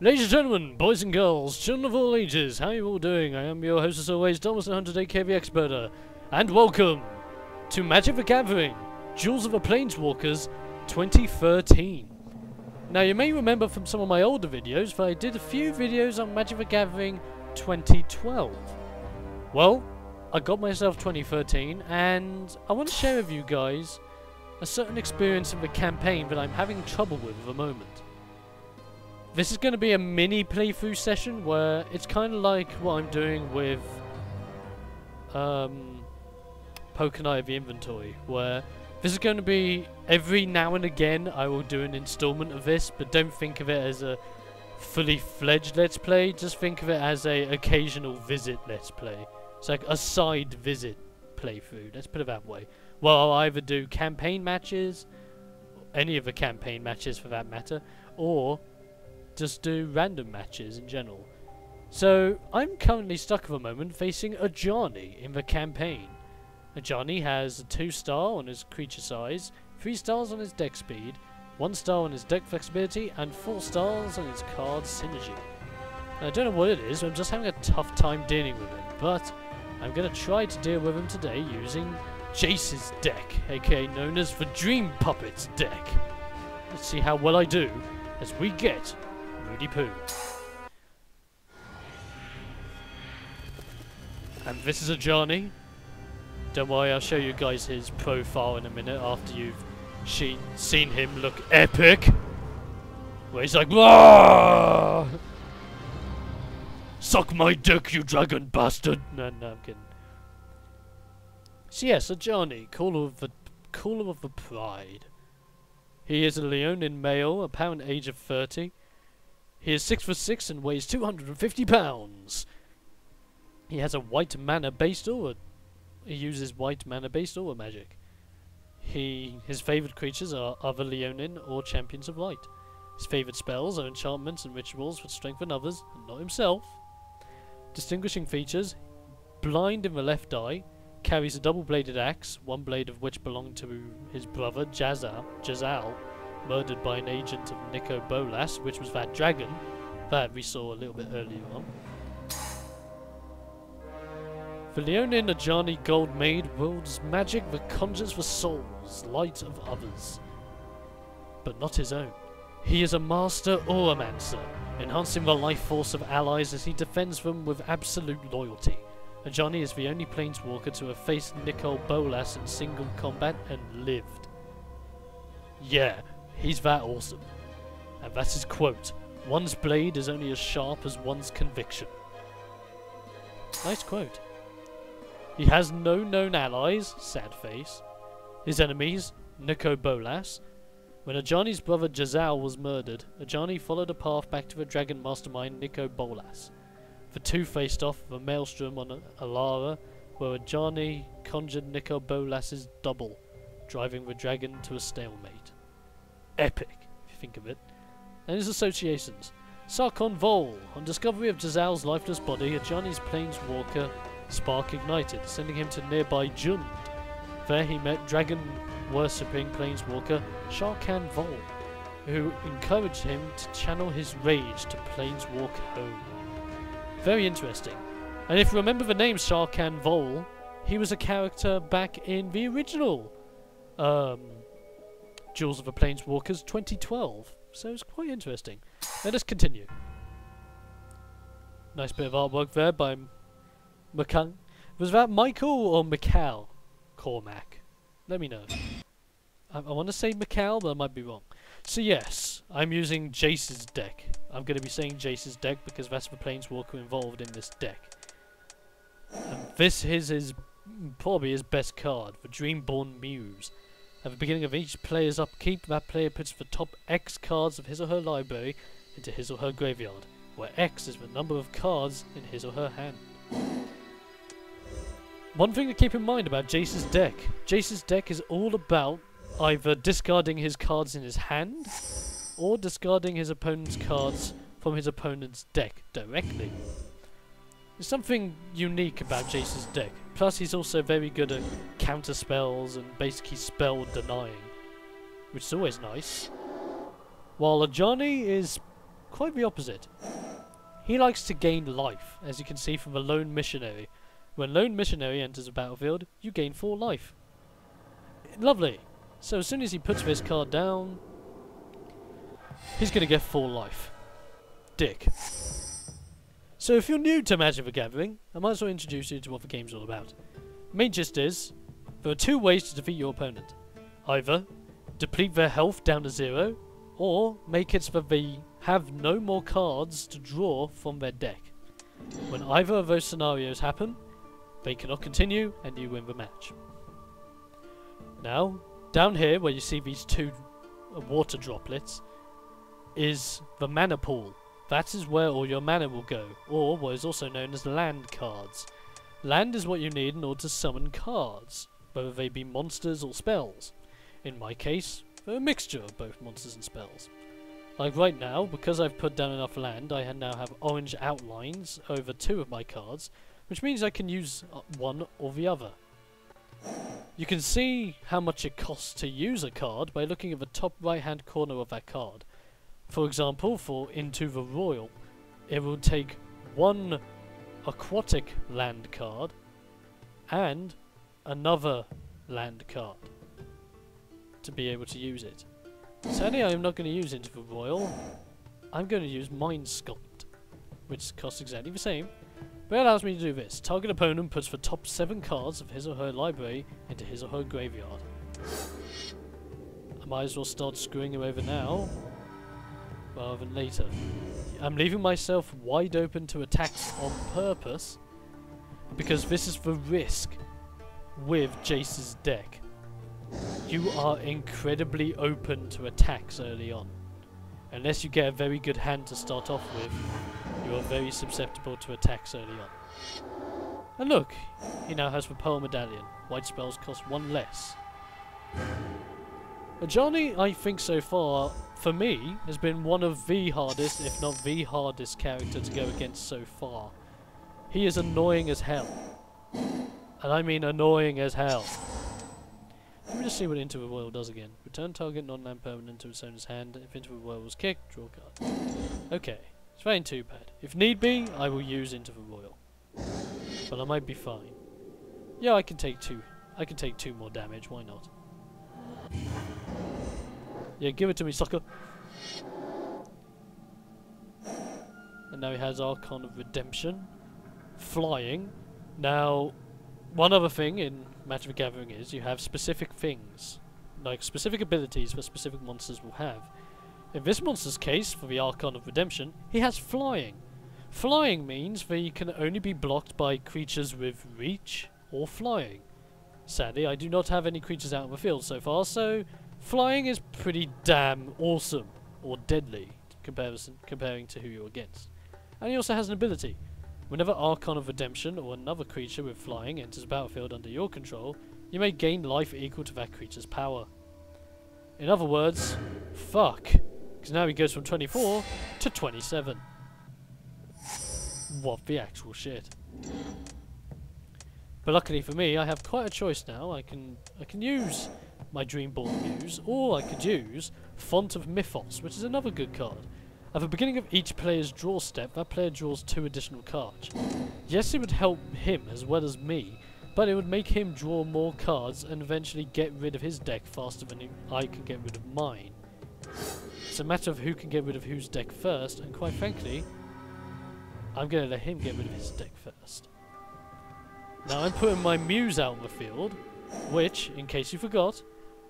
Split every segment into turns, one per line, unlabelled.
Ladies and gentlemen, boys and girls, children of all ages, how are you all doing? I am your host as always, Thomas 100 aka TheXploder, and welcome to Magic the Gathering, Duels of the Planeswalkers 2013. Now you may remember from some of my older videos that I did a few videos on Magic the Gathering 2012. Well, I got myself 2013 and I want to share with you guys a certain experience in the campaign that I'm having trouble with at the moment. This is going to be a mini playthrough session where it's kind of like what I'm doing with Pokemon of the Inventory, where this is going to be every now and again I will do an installment of this, but don't think of it as a fully fledged Let's Play, just think of it as a occasional visit Let's Play. It's like a side visit playthrough, let's put it that way. Well, I'll either do campaign matches, any of the campaign matches for that matter, or just do random matches in general. So, I'm currently stuck at the moment facing Ajani in the campaign. Ajani has a 2-star on his creature size, 3 stars on his deck speed, 1 star on his deck flexibility, and 4 stars on his card synergy. And I don't know what it is, I'm just having a tough time dealing with him, but I'm going to try to deal with him today using Jace's deck, aka known as the Dream Puppets deck. Let's see how well I do as we get Rudy Poo. And this is Ajani. Don't worry, I'll show you guys his profile in a minute after you've seen him look epic. Where he's like, "Wah! Suck my dick, you dragon bastard!" No, I'm kidding. So yes, Ajani, caller of the Pride. He is a Leonin male, apparent age of 30. He is 6'6" and weighs 250 pounds. He has a white mana based aura. He uses white mana based aura magic. His favourite creatures are other Leonin or Champions of Light. His favourite spells are enchantments and rituals that strengthen others, and not himself. Distinguishing features: blind in the left eye, carries a double-bladed axe, one blade of which belonged to his brother Jazal, murdered by an agent of Nico Bolas, which was that dragon that we saw a little bit earlier on. The Leonin Ajani Gold Maid wields magic that conjures the souls, light of others, but not his own. He is a master auramancer, enhancing the life force of allies as he defends them with absolute loyalty. Ajani is the only planeswalker to have faced Nicol Bolas in single combat and lived. Yeah, he's that awesome. And that's his quote: "One's blade is only as sharp as one's conviction." Nice quote. He has no known allies, sad face. His enemies, Nico Bolas. When Ajani's brother Jazal was murdered, Ajani followed a path back to the dragon mastermind Nico Bolas. The two faced off with a maelstrom on Alara, where Ajani conjured Nico Bolas's double, driving the dragon to a stalemate. Epic, if you think of it. And his associations: Sarkon Vol. On discovery of Jazal's lifeless body, Ajani's planeswalker spark ignited, sending him to nearby Jund. There he met dragon-worshipping planeswalker Sarkon Vol, who encouraged him to channel his rage to planeswalk home. Very interesting. And if you remember the name Sarkon Vol, he was a character back in the original Duels of the Planeswalkers 2012. So it's quite interesting. Let us continue. Nice bit of artwork there by McCann. Was that Michael or Mikal Cormac? Let me know. I want to say Mikal, but I might be wrong. So yes, I'm using Jace's deck. I'm going to be saying Jace's deck because that's the planeswalker involved in this deck. And this is probably his best card, the Dreamborn Muse. At the beginning of each player's upkeep, that player puts the top X cards of his or her library into his or her graveyard, where X is the number of cards in his or her hand. One thing to keep in mind about Jace's deck is all about either discarding his cards in his hand, or discarding his opponent's cards from his opponent's deck directly. There's something unique about Jace's deck, plus he's also very good at counter spells and basically spell denying, which is always nice. While Ajani is quite the opposite. He likes to gain life, as you can see from the Lone Missionary. When Lone Missionary enters a battlefield, you gain 4 life. Lovely. So as soon as he puts this card down, he's going to get 4 life. Dick. So if you're new to Magic the Gathering, I might as well introduce you to what the game's all about. Main gist is, there are 2 ways to defeat your opponent. Either deplete their health down to 0, or make it so that they have no more cards to draw from their deck. When either of those scenarios happen, they cannot continue and you win the match. Now, down here where you see these 2 water droplets is the mana pool. That is where all your mana will go, or what is also known as land cards. Land is what you need in order to summon cards, whether they be monsters or spells. In my case, they're a mixture of both monsters and spells. Like right now, because I've put down enough land, I now have orange outlines over 2 of my cards, which means I can use one or the other. You can see how much it costs to use a card by looking at the top right hand corner of that card. For example, for Into the Royal, it will take 1 aquatic land card and another land card to be able to use it. Sadly, I am not going to use Into the Royal. I'm going to use Mind Sculpt, which costs exactly the same, but it allows me to do this. Target opponent puts the top 7 cards of his or her library into his or her graveyard. I might as well start screwing him over now, rather than later. I'm leaving myself wide open to attacks on purpose, because this is the risk with Jace's deck. You are incredibly open to attacks early on. Unless you get a very good hand to start off with, you are very susceptible to attacks early on. And look, he now has the Pearl Medallion. White spells cost 1 less. Ajani, I think so far, for me, has been one of the hardest, if not the hardest character to go against so far. He is annoying as hell. And I mean annoying as hell. Let me just see what Into the Royal does again. Return target non-land permanent to its owner's hand. If Into the Royal was kicked, draw a card. Okay, it's ain't too bad. If need be, I will use Into the Royal. But I might be fine. Yeah, I can take 2. I can take 2 more damage, why not? Yeah, give it to me, sucker. And now he has Archon of Redemption. Flying. Now, one other thing in Magic the Gathering is you have specific things, like specific abilities that specific monsters will have. In this monster's case, for the Archon of Redemption, he has Flying. Flying means that he can only be blocked by creatures with Reach or Flying. Sadly, I do not have any creatures out in the field so far, so Flying is pretty damn awesome, or deadly, comparing to who you're against. And he also has an ability. Whenever Archon of Redemption or another creature with Flying enters the battlefield under your control, you may gain life equal to that creature's power. In other words, fuck. Because now he goes from 24 to 27. What the actual shit. But luckily for me, I have quite a choice now. I can use my Dreamborn Muse, or I could use Font of Mythos, which is another good card. At the beginning of each player's draw step, that player draws 2 additional cards. Yes, it would help him as well as me, but it would make him draw more cards and eventually get rid of his deck faster than I can get rid of mine. It's a matter of who can get rid of whose deck first, and quite frankly, I'm going to let him get rid of his deck first. Now I'm putting my Muse out on the field, which, in case you forgot,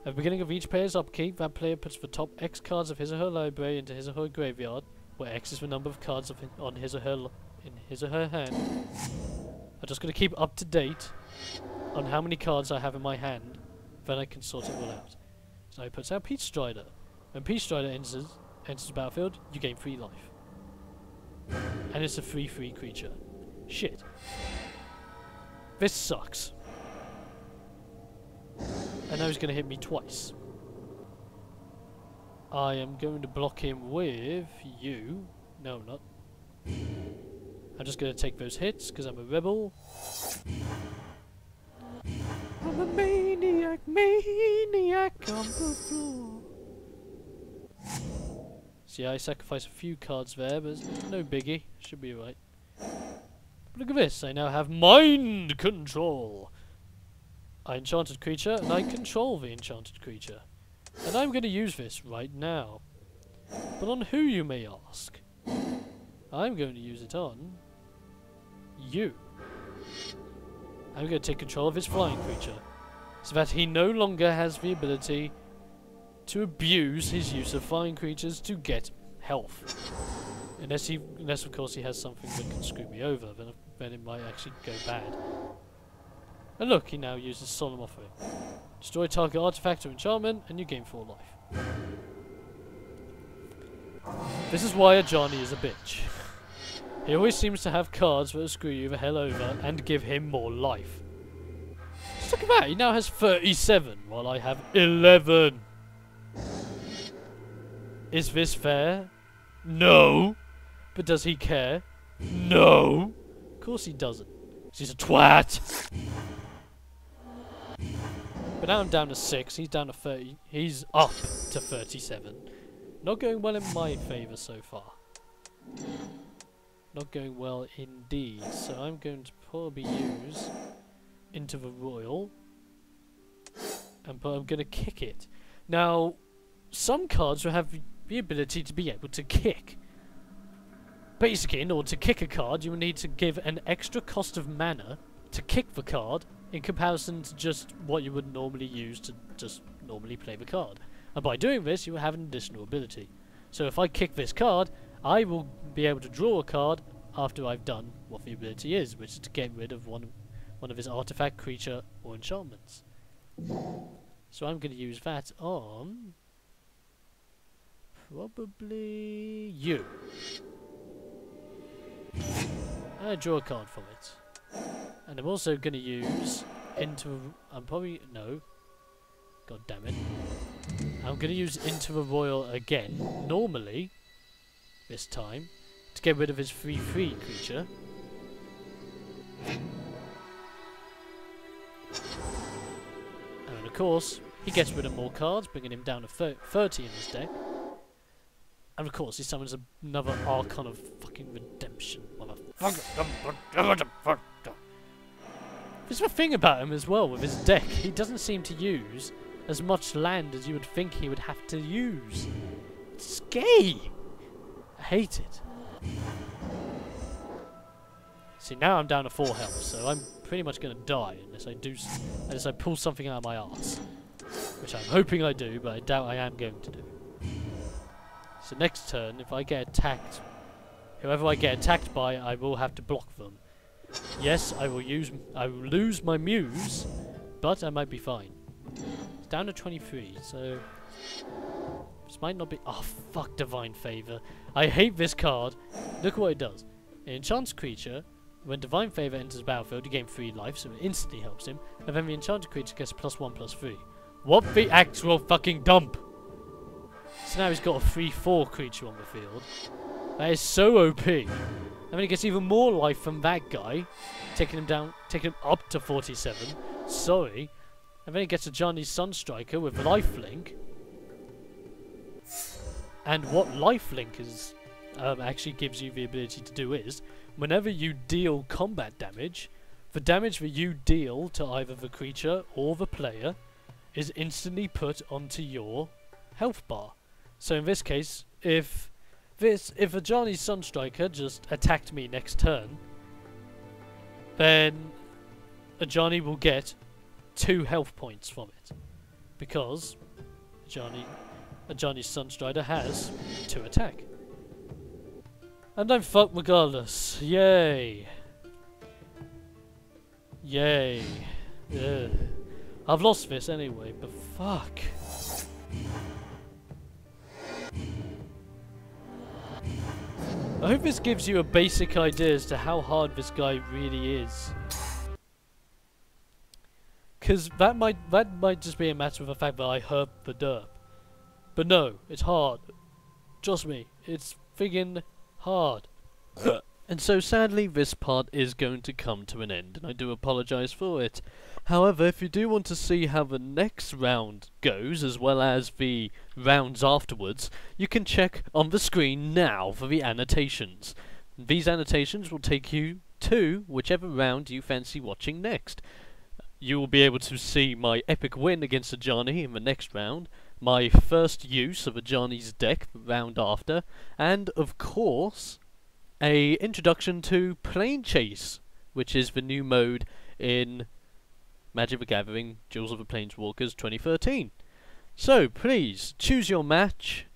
at the beginning of each player's upkeep, that player puts the top X cards of his or her library into his or her graveyard, where X is the number of cards on his or her hand. I'm just going to keep up to date on how many cards I have in my hand, then I can sort it all out. So he puts out Peach Strider. When Peach Strider enters the battlefield, you gain 3 life. And it's a 3/3 creature. Shit. This sucks. And now he's going to hit me twice. I am going to block him with you. No, I'm not. I'm just going to take those hits because I'm a rebel. I'm a maniac on the floor. See, I sacrificed a few cards there, but it's no biggie. Should be alright. Look at this, I now have mind control. I enchanted creature, and I control the enchanted creature. And I'm going to use this right now. But on who, you may ask? I'm going to use it on you. I'm going to take control of his flying creature, so that he no longer has the ability to abuse his use of flying creatures to get health. Unless of course he has something that can screw me over, then it might actually go bad. And look, he now uses Solemn Offering. Destroy target artifact or enchantment, and you gain 4 life. This is why Ajani is a bitch. He always seems to have cards that will screw you the hell over and give him more life. Just look at that, he now has 37, while I have 11. Is this fair? No. But does he care? No. Of course he doesn't. 'Cause he's a twat. But now I'm down to 6, he's down to 30, he's up to 37. Not going well in my favour so far. Not going well indeed, so I'm going to probably use into the royal, and I'm going to kick it. Now, some cards will have the ability to be able to kick. Basically, in order to kick a card, you will need to give an extra cost of mana to kick the card, in comparison to just what you would normally use to just normally play the card. And by doing this, you will have an additional ability. So if I kick this card, I will be able to draw a card after I've done what the ability is, which is to get rid of one of his artifact, creature, or enchantments. So I'm going to use that on probably you. And I draw a card from it. And I'm also going to use into... no. God damn it. I'm going to use into the royal again, normally, this time, to get rid of his 3/3 creature. And of course, he gets rid of more cards, bringing him down to 30 in his deck. And of course, he summons another Archon of fucking Redemption. Motherfucker. There's a thing about him as well with his deck. He doesn't seem to use as much land as you would think he would have to use. It's gay. I hate it. See, now I'm down to 4 health, so I'm pretty much going to die unless I pull something out of my arse, which I'm hoping I do, but I doubt I am going to do. So next turn, if I get attacked, whoever I get attacked by, I will have to block them. Yes, I will lose my Muse, but I might be fine. It's down to 23, so this might not be. Oh fuck, Divine Favor! I hate this card. Look what it does. It enchants creature. When Divine Favor enters the battlefield, you gain 3 life, so it instantly helps him. And then the enchanted creature gets +1/+3. What the actual fucking dump! So now he's got a 3/4 creature on the field. That is so OP. And then he gets even more life from that guy, taking him up to 47. Sorry. And then he gets a Ajani Sunstriker with lifelink. And what lifelink is actually gives you the ability to do is, whenever you deal combat damage, the damage that you deal to either the creature or the player is instantly put onto your health bar. So in this case, if Ajani's Sunstriker just attacked me next turn, then Ajani will get 2 health points from it, because Ajani's Sunstriker has 2 attack. And I'm fucked regardless. Yay. Yay. Ugh. I've lost this anyway, but fuck. I hope this gives you a basic idea as to how hard this guy really is. Because that might just be a matter of the fact that I herp the derp. But no, it's hard. Trust me, it's friggin' hard. And so sadly this part is going to come to an end, and I do apologise for it. However, if you do want to see how the next round goes, as well as the rounds afterwards, you can check on the screen now for the annotations. These annotations will take you to whichever round you fancy watching next. You will be able to see my epic win against Ajani in the next round, my first use of Ajani's deck the round after, and of course, a introduction to Plane Chase, which is the new mode in Magic the Gathering Duels of the Planeswalkers 2013. So please choose your match,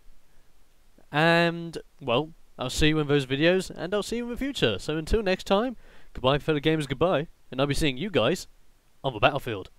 and well, I'll see you in those videos, and I'll see you in the future. So until next time, goodbye fellow gamers, goodbye, and I'll be seeing you guys on the battlefield.